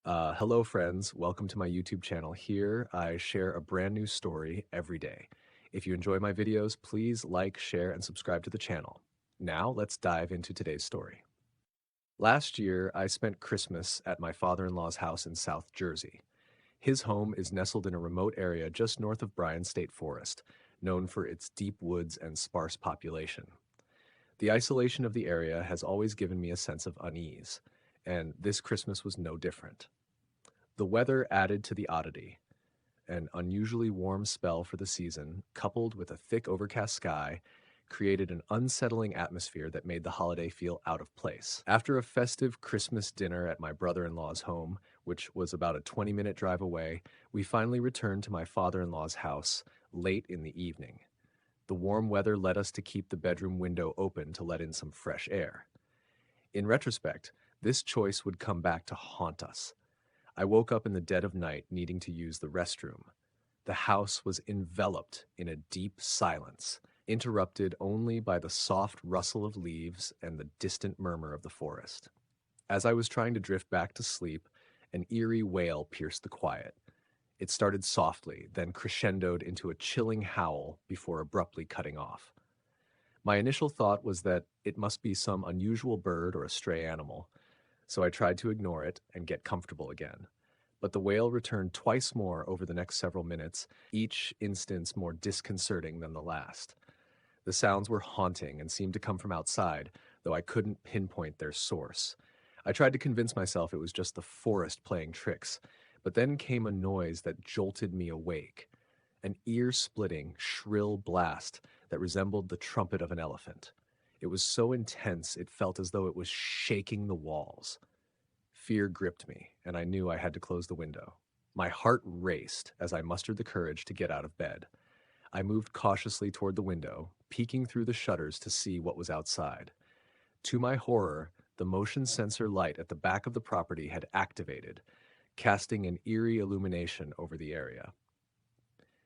Hello, friends. Welcome to my YouTube channel. Here, I share a brand new story every day. If you enjoy my videos, please like, share, and subscribe to the channel. Now, let's dive into today's story. Last year, I spent Christmas at my father-in-law's house in South Jersey. His home is nestled in a remote area just north of Bryan State Forest, known for its deep woods and sparse population. The isolation of the area has always given me a sense of unease, and this Christmas was no different. The weather added to the oddity. An unusually warm spell for the season, coupled with a thick overcast sky, created an unsettling atmosphere that made the holiday feel out of place. After a festive Christmas dinner at my brother-in-law's home, which was about a 20-minute drive away, we finally returned to my father-in-law's house late in the evening. The warm weather led us to keep the bedroom window open to let in some fresh air. In retrospect, this choice would come back to haunt us. I woke up in the dead of night needing to use the restroom. The house was enveloped in a deep silence, interrupted only by the soft rustle of leaves and the distant murmur of the forest. As I was trying to drift back to sleep, an eerie wail pierced the quiet. It started softly, then crescendoed into a chilling howl before abruptly cutting off. My initial thought was that it must be some unusual bird or a stray animal, so I tried to ignore it and get comfortable again. But the wail returned twice more over the next several minutes, each instance more disconcerting than the last. The sounds were haunting and seemed to come from outside, though I couldn't pinpoint their source. I tried to convince myself it was just the forest playing tricks, but then came a noise that jolted me awake. An ear-splitting, shrill blast that resembled the trumpet of an elephant. It was so intense it felt as though it was shaking the walls. Fear gripped me, and I knew I had to close the window. My heart raced as I mustered the courage to get out of bed. I moved cautiously toward the window, peeking through the shutters to see what was outside. To my horror, the motion sensor light at the back of the property had activated, casting an eerie illumination over the area.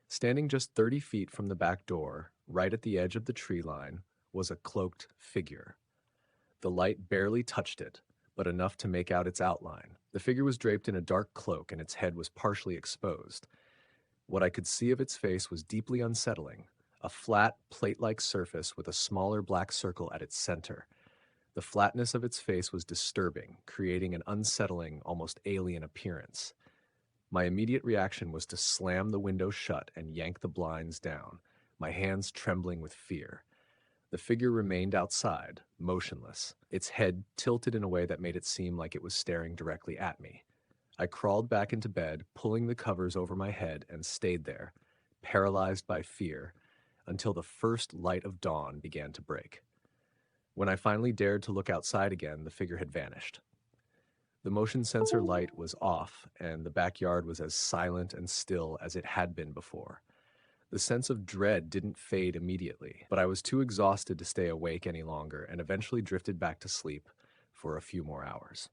Standing just 30 feet from the back door, right at the edge of the tree line, was a cloaked figure. The light barely touched it, but enough to make out its outline. The figure was draped in a dark cloak and its head was partially exposed. What I could see of its face was deeply unsettling, a flat, plate-like surface with a smaller black circle at its center. The flatness of its face was disturbing, creating an unsettling, almost alien appearance. My immediate reaction was to slam the window shut and yank the blinds down, my hands trembling with fear. The figure remained outside, motionless, its head tilted in a way that made it seem like it was staring directly at me. I crawled back into bed, pulling the covers over my head, and stayed there, paralyzed by fear, until the first light of dawn began to break. When I finally dared to look outside again, the figure had vanished. The motion sensor light was off, and the backyard was as silent and still as it had been before. The sense of dread didn't fade immediately, but I was too exhausted to stay awake any longer and eventually drifted back to sleep for a few more hours.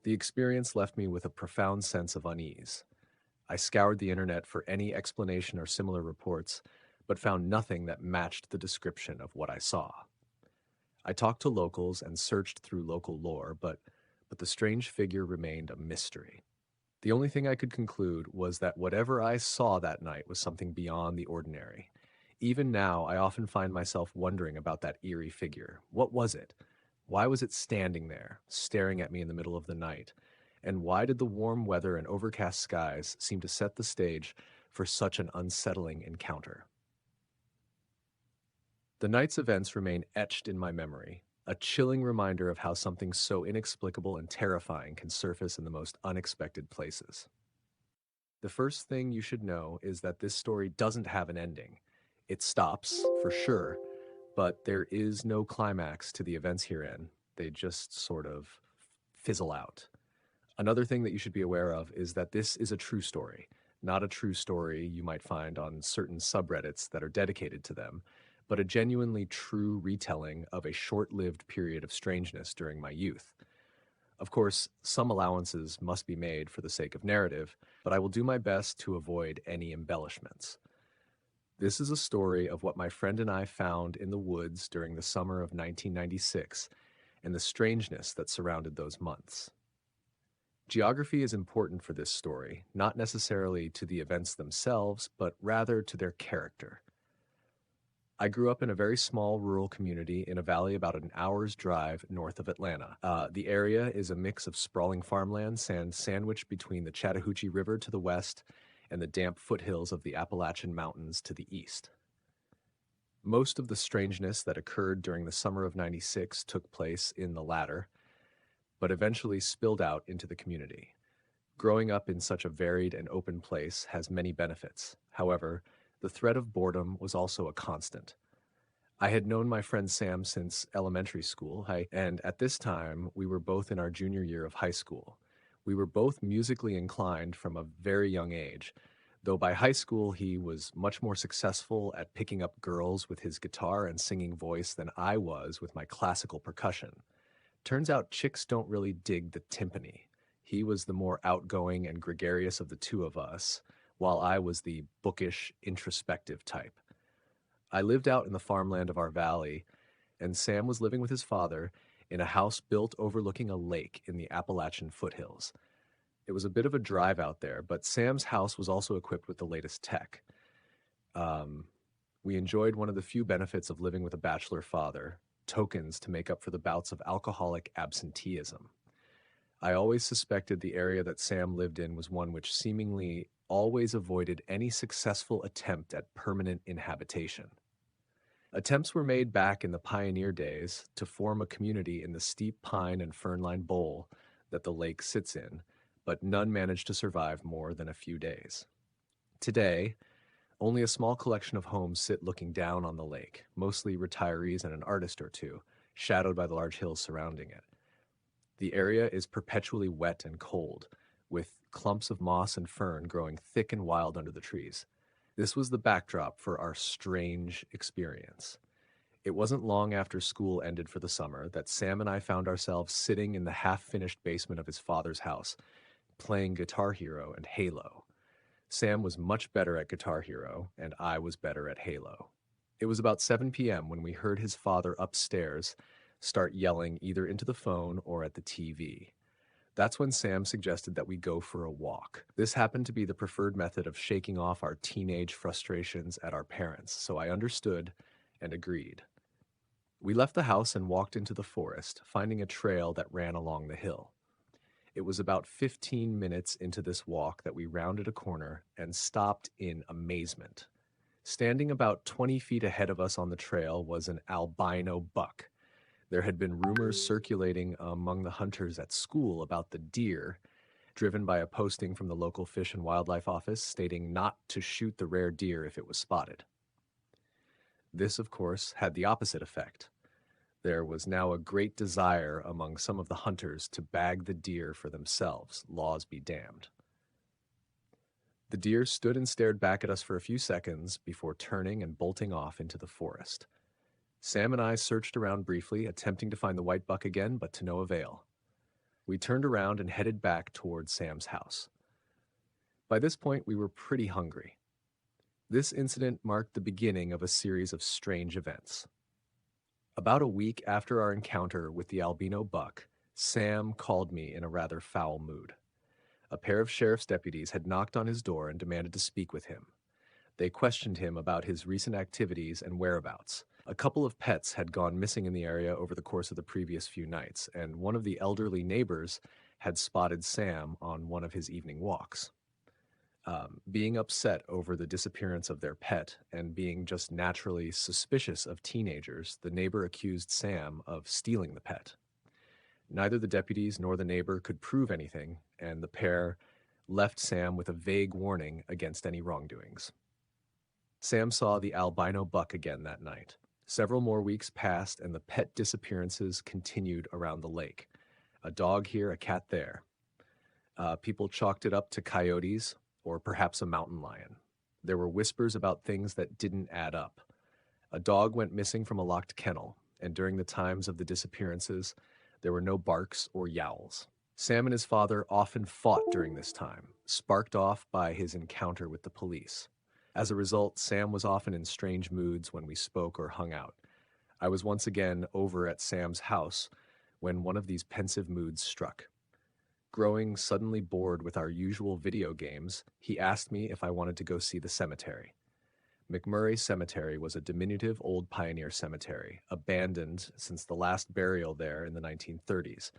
The experience left me with a profound sense of unease. I scoured the internet for any explanation or similar reports, but found nothing that matched the description of what I saw. I talked to locals and searched through local lore, but the strange figure remained a mystery. The only thing I could conclude was that whatever I saw that night was something beyond the ordinary. Even now, I often find myself wondering about that eerie figure. What was it? Why was it standing there, staring at me in the middle of the night? And why did the warm weather and overcast skies seem to set the stage for such an unsettling encounter? The night's events remain etched in my memory, a chilling reminder of how something so inexplicable and terrifying can surface in the most unexpected places. The first thing you should know is that this story doesn't have an ending. It stops, for sure, but there is no climax to the events herein. They just sort of fizzle out. Another thing that you should be aware of is that this is a true story, not a true story you might find on certain subreddits that are dedicated to them, but a genuinely true retelling of a short-lived period of strangeness during my youth. Of course, some allowances must be made for the sake of narrative, but I will do my best to avoid any embellishments. This is a story of what my friend and I found in the woods during the summer of 1996 and the strangeness that surrounded those months. Geography is important for this story, not necessarily to the events themselves, but rather to their character. I grew up in a very small rural community in a valley about an hour's drive north of Atlanta. The area is a mix of sprawling farmlands and sandwiched between the Chattahoochee River to the west and the damp foothills of the Appalachian Mountains to the east. Most of the strangeness that occurred during the summer of '96 took place in the latter, but eventually spilled out into the community. Growing up in such a varied and open place has many benefits. However, the threat of boredom was also a constant. I had known my friend Sam since elementary school, and at this time, we were both in our junior year of high school. We were both musically inclined from a very young age, though by high school he was much more successful at picking up girls with his guitar and singing voice than I was with my classical percussion. Turns out chicks don't really dig the timpani. He was the more outgoing and gregarious of the two of us, while I was the bookish, introspective type. I lived out in the farmland of our valley, and Sam was living with his father in a house built overlooking a lake in the Appalachian foothills. It was a bit of a drive out there, but Sam's house was also equipped with the latest tech. We enjoyed one of the few benefits of living with a bachelor father, tokens to make up for the bouts of alcoholic absenteeism. I always suspected the area that Sam lived in was one which seemingly always avoided any successful attempt at permanent inhabitation. Attempts were made back in the pioneer days to form a community in the steep pine and fern-lined bowl that the lake sits in, but none managed to survive more than a few days. Today, only a small collection of homes sit looking down on the lake, mostly retirees and an artist or two, shadowed by the large hills surrounding it. The area is perpetually wet and cold, with clumps of moss and fern growing thick and wild under the trees. This was the backdrop for our strange experience. It wasn't long after school ended for the summer that Sam and I found ourselves sitting in the half-finished basement of his father's house, playing Guitar Hero and Halo. Sam was much better at Guitar Hero, and I was better at Halo. It was about 7 p.m. when we heard his father upstairs start yelling either into the phone or at the TV. That's when Sam suggested that we go for a walk. This happened to be the preferred method of shaking off our teenage frustrations at our parents, so I understood and agreed. We left the house and walked into the forest, finding a trail that ran along the hill. It was about 15 minutes into this walk that we rounded a corner and stopped in amazement. Standing about 20 feet ahead of us on the trail was an albino buck. There had been rumors circulating among the hunters at school about the deer, driven by a posting from the local Fish and Wildlife Office stating not to shoot the rare deer if it was spotted. This, of course, had the opposite effect. There was now a great desire among some of the hunters to bag the deer for themselves, laws be damned. The deer stood and stared back at us for a few seconds before turning and bolting off into the forest. Sam and I searched around briefly, attempting to find the white buck again, but to no avail. We turned around and headed back towards Sam's house. By this point, we were pretty hungry. This incident marked the beginning of a series of strange events. About a week after our encounter with the albino buck, Sam called me in a rather foul mood. A pair of sheriff's deputies had knocked on his door and demanded to speak with him. They questioned him about his recent activities and whereabouts. A couple of pets had gone missing in the area over the course of the previous few nights, and one of the elderly neighbors had spotted Sam on one of his evening walks. Being upset over the disappearance of their pet and being just naturally suspicious of teenagers, the neighbor accused Sam of stealing the pet. Neither the deputies nor the neighbor could prove anything, and the pair left Sam with a vague warning against any wrongdoings. Sam saw the albino buck again that night. Several more weeks passed, and the pet disappearances continued around the lake. A dog here, a cat there. People chalked it up to coyotes, or perhaps a mountain lion. There were whispers about things that didn't add up. A dog went missing from a locked kennel, and during the times of the disappearances, there were no barks or yowls. Sam and his father often fought during this time, sparked off by his encounter with the police. As a result, Sam was often in strange moods when we spoke or hung out. I was once again over at Sam's house when one of these pensive moods struck. Growing suddenly bored with our usual video games, he asked me if I wanted to go see the cemetery. McMurray Cemetery was a diminutive old pioneer cemetery, abandoned since the last burial there in the 1930s,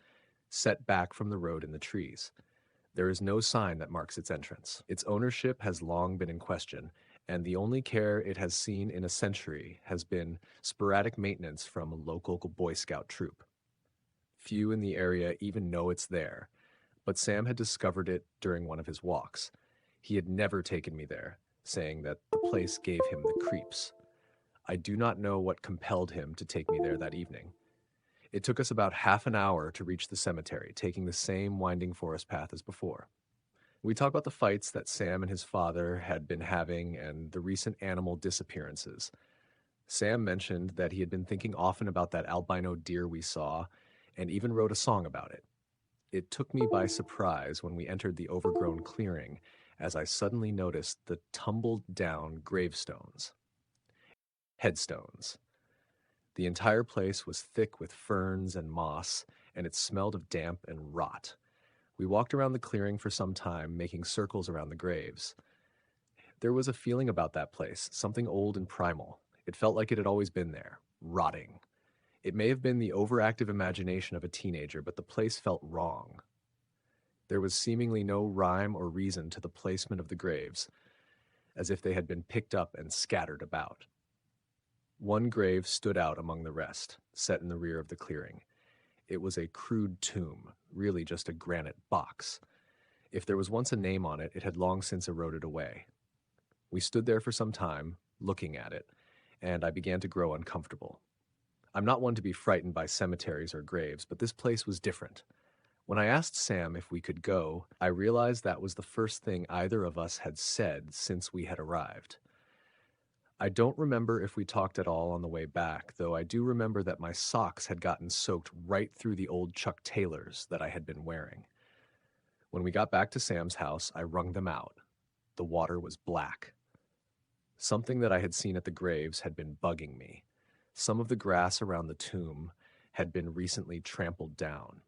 set back from the road in the trees. There is no sign that marks its entrance. Its ownership has long been in question, and the only care it has seen in a century has been sporadic maintenance from a local Boy Scout troop. Few in the area even know it's there, but Sam had discovered it during one of his walks. He had never taken me there, saying that the place gave him the creeps. I do not know what compelled him to take me there that evening. It took us about half an hour to reach the cemetery, taking the same winding forest path as before. We talked about the fights that Sam and his father had been having and the recent animal disappearances. Sam mentioned that he had been thinking often about that albino deer we saw and even wrote a song about it. It took me by surprise when we entered the overgrown clearing, as I suddenly noticed the tumbled down gravestones. Headstones. The entire place was thick with ferns and moss, and it smelled of damp and rot. We walked around the clearing for some time, making circles around the graves. There was a feeling about that place, something old and primal. It felt like it had always been there, rotting. It may have been the overactive imagination of a teenager, but the place felt wrong. There was seemingly no rhyme or reason to the placement of the graves, as if they had been picked up and scattered about. One grave stood out among the rest, set in the rear of the clearing. It was a crude tomb, really just a granite box. If there was once a name on it, it had long since eroded away. We stood there for some time, looking at it, and I began to grow uncomfortable. I'm not one to be frightened by cemeteries or graves, but this place was different. When I asked Sam if we could go, I realized that was the first thing either of us had said since we had arrived. I don't remember if we talked at all on the way back, though I do remember that my socks had gotten soaked right through the old Chuck Taylors that I had been wearing. When we got back to Sam's house, I wrung them out. The water was black. Something that I had seen at the graves had been bugging me. Some of the grass around the tomb had been recently trampled down.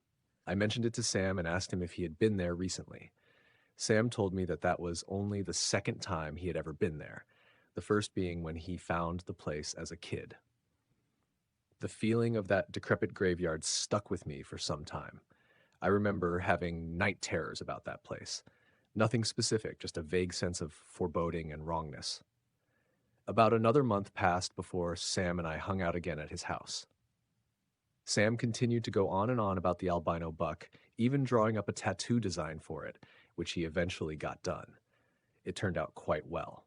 I mentioned it to Sam and asked him if he had been there recently. Sam told me that that was only the second time he had ever been there, the first being when he found the place as a kid. The feeling of that decrepit graveyard stuck with me for some time. I remember having night terrors about that place. Nothing specific, just a vague sense of foreboding and wrongness. About another month passed before Sam and I hung out again at his house. Sam continued to go on and on about the albino buck, even drawing up a tattoo design for it, which he eventually got done. It turned out quite well.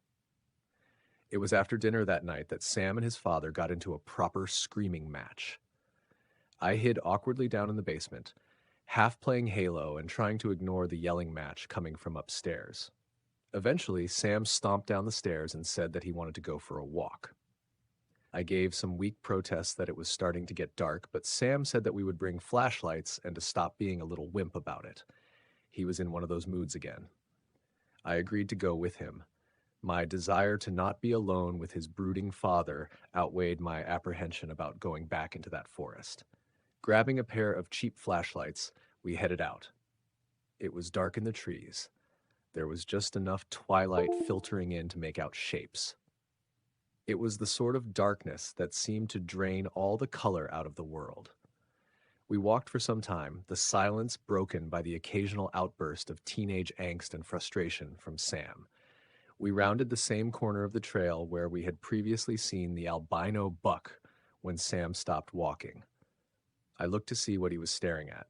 It was after dinner that night that Sam and his father got into a proper screaming match. I hid awkwardly down in the basement, half playing Halo and trying to ignore the yelling match coming from upstairs. Eventually, Sam stomped down the stairs and said that he wanted to go for a walk. I gave some weak protests that it was starting to get dark, but Sam said that we would bring flashlights and to stop being a little wimp about it. He was in one of those moods again. I agreed to go with him. My desire to not be alone with his brooding father outweighed my apprehension about going back into that forest. Grabbing a pair of cheap flashlights, we headed out. It was dark in the trees. There was just enough twilight filtering in to make out shapes. It was the sort of darkness that seemed to drain all the color out of the world. We walked for some time, the silence broken by the occasional outburst of teenage angst and frustration from Sam. We rounded the same corner of the trail where we had previously seen the albino buck when Sam stopped walking. I looked to see what he was staring at.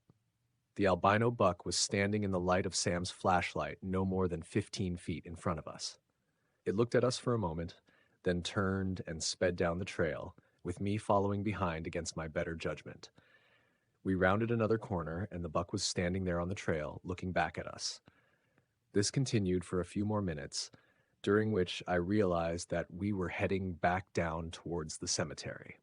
The albino buck was standing in the light of Sam's flashlight no more than 15 feet in front of us. It looked at us for a moment, then turned and sped down the trail, with me following behind against my better judgment. We rounded another corner, and the buck was standing there on the trail, looking back at us. This continued for a few more minutes, during which I realized that we were heading back down towards the cemetery.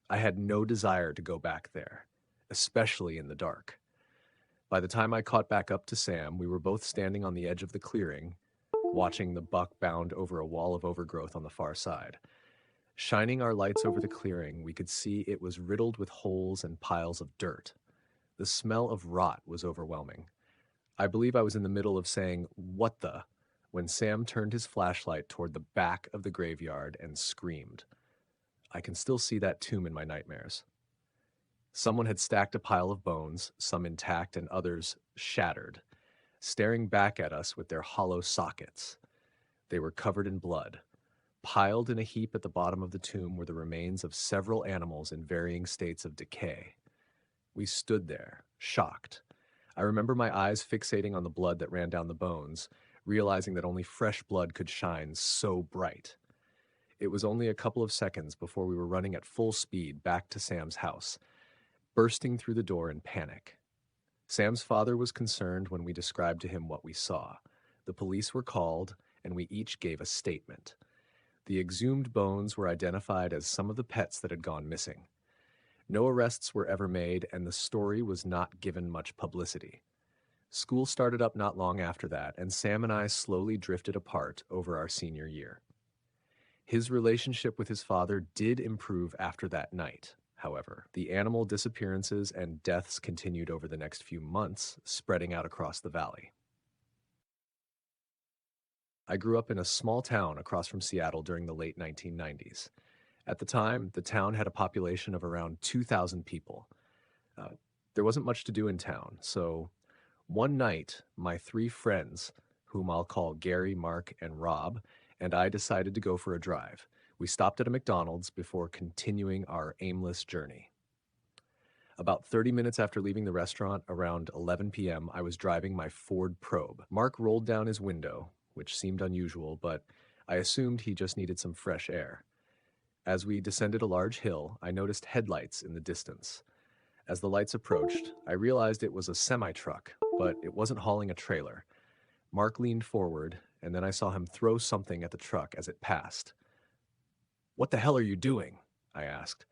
I had no desire to go back there, especially in the dark. By the time I caught back up to Sam, we were both standing on the edge of the clearing, watching the buck bound over a wall of overgrowth on the far side. Shining our lights over the clearing, we could see it was riddled with holes and piles of dirt. The smell of rot was overwhelming. I believe I was in the middle of saying, "What the?" when Sam turned his flashlight toward the back of the graveyard and screamed. I can still see that tomb in my nightmares. Someone had stacked a pile of bones, some intact and others shattered, staring back at us with their hollow sockets. They were covered in blood. Piled in a heap at the bottom of the tomb were the remains of several animals in varying states of decay. We stood there, shocked. I remember my eyes fixating on the blood that ran down the bones, realizing that only fresh blood could shine so bright. It was only a couple of seconds before we were running at full speed back to Sam's house, bursting through the door in panic. Sam's father was concerned when we described to him what we saw. The police were called, and we each gave a statement. The exhumed bones were identified as some of the pets that had gone missing. No arrests were ever made, and the story was not given much publicity. School started up not long after that, and Sam and I slowly drifted apart over our senior year. His relationship with his father did improve after that night. However, the animal disappearances and deaths continued over the next few months, spreading out across the valley. I grew up in a small town across from Seattle during the late 1990s. At the time, the town had a population of around 2,000 people. There wasn't much to do in town, so one night, my three friends, whom I'll call Gary, Mark, and Rob, and I decided to go for a drive. We stopped at a McDonald's before continuing our aimless journey. About 30 minutes after leaving the restaurant, around 11 p.m., I was driving my Ford Probe. Mark rolled down his window, which seemed unusual, but I assumed he just needed some fresh air. As we descended a large hill, I noticed headlights in the distance. As the lights approached, I realized it was a semi-truck, but it wasn't hauling a trailer. Mark leaned forward, and then I saw him throw something at the truck as it passed. "What the hell are you doing?" I asked.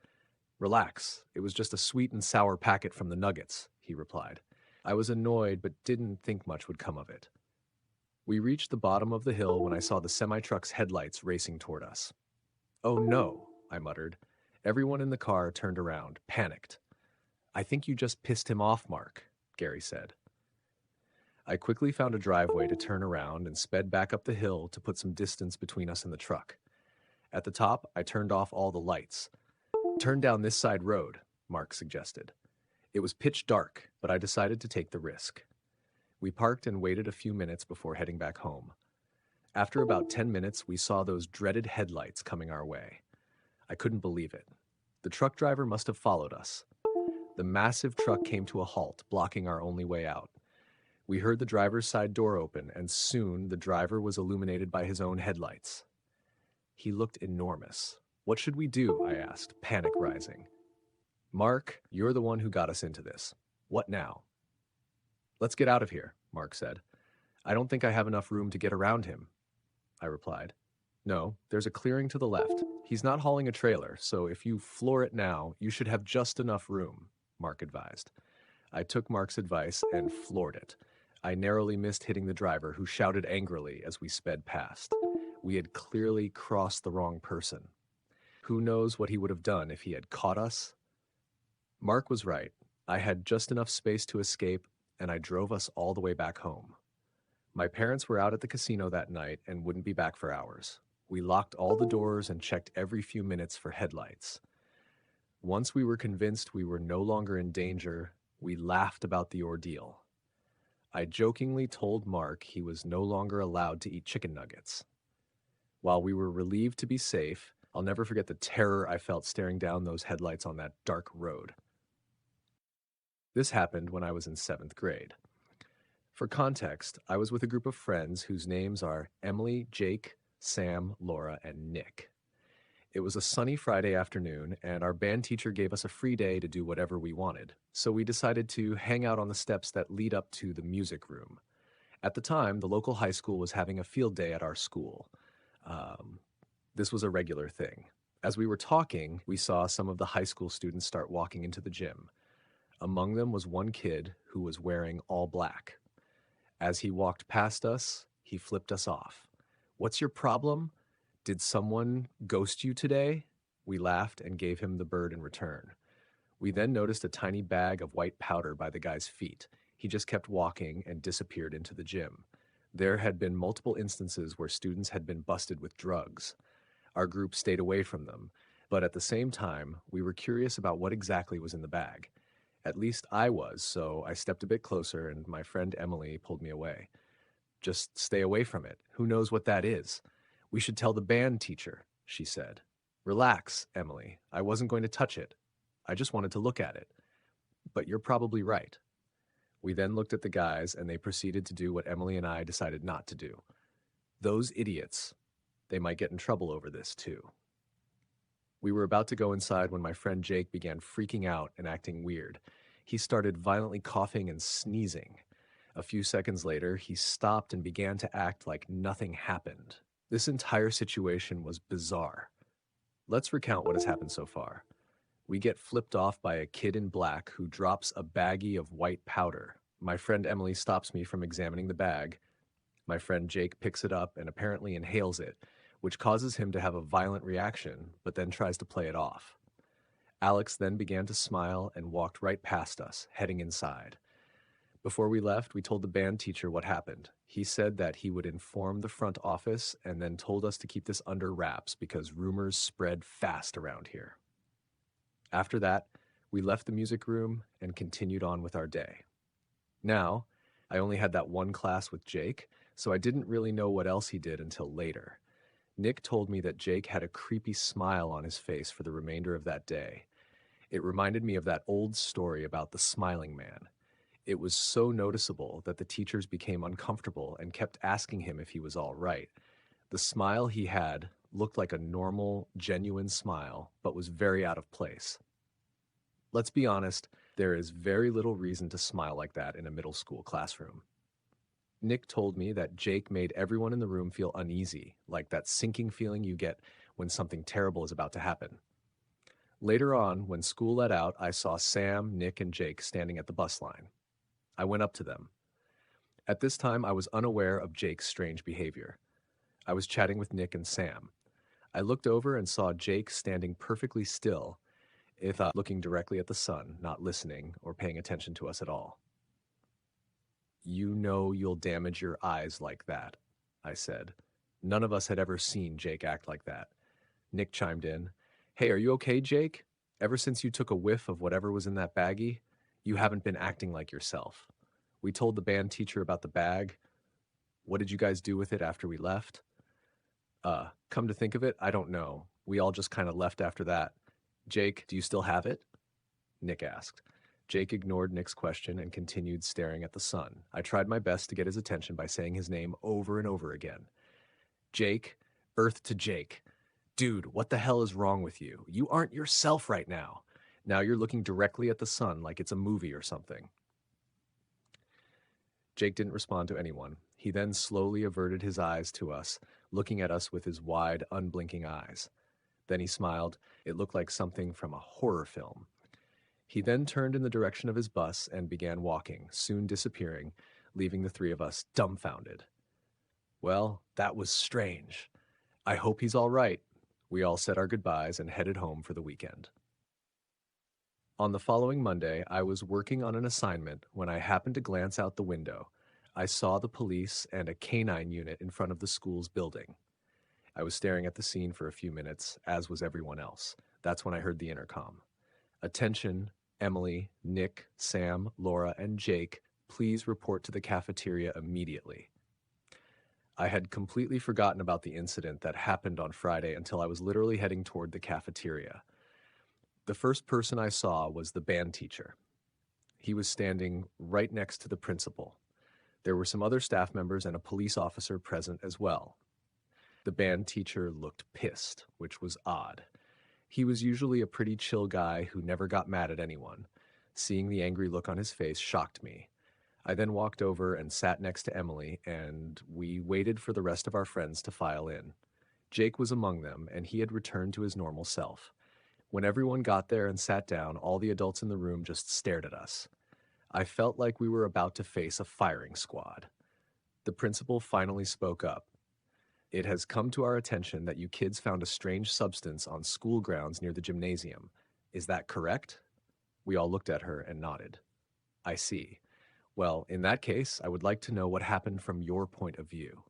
"Relax, it was just a sweet and sour packet from the Nuggets," he replied. I was annoyed, but didn't think much would come of it. We reached the bottom of the hill when I saw the semi-truck's headlights racing toward us. "Oh no," I muttered. Everyone in the car turned around, panicked. "I think you just pissed him off, Mark," Gary said. I quickly found a driveway to turn around and sped back up the hill to put some distance between us and the truck. At the top, I turned off all the lights. "Turn down this side road," Mark suggested. It was pitch dark, but I decided to take the risk. We parked and waited a few minutes before heading back home. After about 10 minutes, we saw those dreaded headlights coming our way. I couldn't believe it. The truck driver must have followed us. The massive truck came to a halt, blocking our only way out. We heard the driver's side door open, and soon the driver was illuminated by his own headlights. He looked enormous. "What should we do?" I asked, panic rising. "Mark, you're the one who got us into this. What now?" "Let's get out of here," Mark said. "I don't think I have enough room to get around him," I replied. "No, there's a clearing to the left. He's not hauling a trailer, so if you floor it now, you should have just enough room," Mark advised. I took Mark's advice and floored it. I narrowly missed hitting the driver, who shouted angrily as we sped past. We had clearly crossed the wrong person. Who knows what he would have done if he had caught us? Mark was right. I had just enough space to escape, and I drove us all the way back home. My parents were out at the casino that night and wouldn't be back for hours. We locked all the doors and checked every few minutes for headlights. Once we were convinced we were no longer in danger, we laughed about the ordeal. I jokingly told Mark he was no longer allowed to eat chicken nuggets. While we were relieved to be safe, I'll never forget the terror I felt staring down those headlights on that dark road. This happened when I was in 7th grade. For context, I was with a group of friends whose names are Emily, Jake, Sam, Laura, and Nick. It was a sunny Friday afternoon, and our band teacher gave us a free day to do whatever we wanted, so we decided to hang out on the steps that lead up to the music room. At the time, the local high school was having a field day at our school. This was a regular thing. As we were talking, we saw some of the high school students start walking into the gym. Among them was one kid who was wearing all black. As he walked past us, he flipped us off. "What's your problem? Did someone ghost you today?" We laughed and gave him the bird in return. We then noticed a tiny bag of white powder by the guy's feet. He just kept walking and disappeared into the gym. There had been multiple instances where students had been busted with drugs. Our group stayed away from them, but at the same time, we were curious about what exactly was in the bag. At least I was, so I stepped a bit closer and my friend Emily pulled me away. Just stay away from it. Who knows what that is? We should tell the band teacher, she said. Relax, Emily. I wasn't going to touch it. I just wanted to look at it. But you're probably right. We then looked at the guys and they proceeded to do what Emily and I decided not to do. Those idiots. They might get in trouble over this too. We were about to go inside when my friend Jake began freaking out and acting weird. He started violently coughing and sneezing. A few seconds later, he stopped and began to act like nothing happened. This entire situation was bizarre. Let's recount what has happened so far. We get flipped off by a kid in black who drops a baggie of white powder. My friend Emily stops me from examining the bag. My friend Jake picks it up and apparently inhales it, which causes him to have a violent reaction, but then tries to play it off. Alex then began to smile and walked right past us, heading inside. Before we left, we told the band teacher what happened. He said that he would inform the front office and then told us to keep this under wraps because rumors spread fast around here. After that, we left the music room and continued on with our day. Now, I only had that one class with Jake, so I didn't really know what else he did until later. Nick told me that Jake had a creepy smile on his face for the remainder of that day. It reminded me of that old story about the smiling man. It was so noticeable that the teachers became uncomfortable and kept asking him if he was all right. The smile he had looked like a normal, genuine smile, but was very out of place. Let's be honest, there is very little reason to smile like that in a middle school classroom. Nick told me that Jake made everyone in the room feel uneasy, like that sinking feeling you get when something terrible is about to happen. Later on, when school let out, I saw Sam, Nick, and Jake standing at the bus line. I went up to them. At this time, I was unaware of Jake's strange behavior. I was chatting with Nick and Sam. I looked over and saw Jake standing perfectly still, looking directly at the sun, not listening or paying attention to us at all. You know you'll damage your eyes like that, I said. None of us had ever seen Jake act like that. Nick chimed in. Hey, are you okay, Jake? Ever since you took a whiff of whatever was in that baggie, you haven't been acting like yourself. We told the band teacher about the bag. What did you guys do with it after we left? Come to think of it, I don't know. We all just kind of left after that. Jake, do you still have it? Nick asked. Jake ignored Nick's question and continued staring at the sun. I tried my best to get his attention by saying his name over and over again. Jake, Earth to Jake. Dude, what the hell is wrong with you? You aren't yourself right now. Now you're looking directly at the sun like it's a movie or something. Jake didn't respond to anyone. He then slowly averted his eyes to us, looking at us with his wide, unblinking eyes. Then he smiled. It looked like something from a horror film. He then turned in the direction of his bus and began walking, soon disappearing, leaving the three of us dumbfounded. Well, that was strange. I hope he's all right. We all said our goodbyes and headed home for the weekend. On the following Monday, I was working on an assignment when I happened to glance out the window. I saw the police and a canine unit in front of the school's building. I was staring at the scene for a few minutes, as was everyone else. That's when I heard the intercom. Attention, Emily, Nick, Sam, Laura, and Jake, please report to the cafeteria immediately. I had completely forgotten about the incident that happened on Friday until I was literally heading toward the cafeteria. The first person I saw was the band teacher. He was standing right next to the principal. There were some other staff members and a police officer present as well. The band teacher looked pissed, which was odd. He was usually a pretty chill guy who never got mad at anyone. Seeing the angry look on his face shocked me. I then walked over and sat next to Emily, and we waited for the rest of our friends to file in. Jake was among them, and he had returned to his normal self. When everyone got there and sat down, all the adults in the room just stared at us. I felt like we were about to face a firing squad. The principal finally spoke up. It has come to our attention that you kids found a strange substance on school grounds near the gymnasium. Is that correct? We all looked at her and nodded. I see. Well, in that case, I would like to know what happened from your point of view.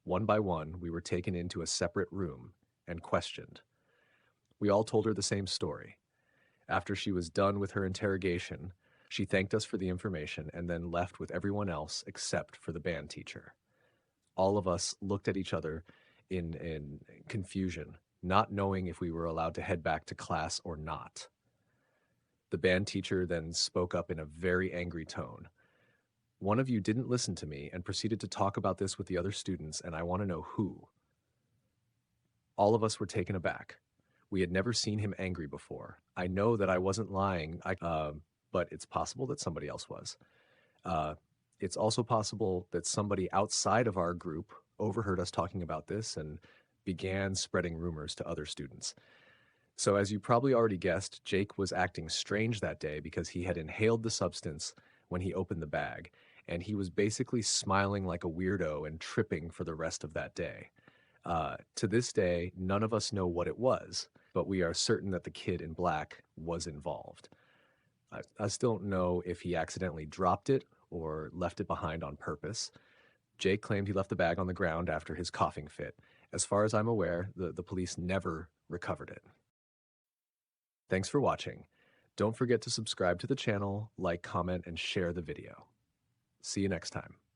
One by one, we were taken into a separate room and questioned. We all told her the same story. After she was done with her interrogation, she thanked us for the information and then left with everyone else except for the band teacher. All of us looked at each other in confusion, not knowing if we were allowed to head back to class or not. The band teacher then spoke up in a very angry tone. One of you didn't listen to me and proceeded to talk about this with the other students, and I want to know who. All of us were taken aback. We had never seen him angry before. I know that I wasn't lying, but it's possible that somebody else was. Uh, it's also possible that somebody outside of our group overheard us talking about this and began spreading rumors to other students. So, as you probably already guessed, Jake was acting strange that day because he had inhaled the substance when he opened the bag, and he was basically smiling like a weirdo and tripping for the rest of that day. To this day, none of us know what it was, but we are certain that the kid in black was involved. I still don't know if he accidentally dropped it or left it behind on purpose. Jake claimed he left the bag on the ground after his coughing fit. As far as I'm aware, the police never recovered it. Thanks for watching. Don't forget to subscribe to the channel, like, comment, and share the video. See you next time.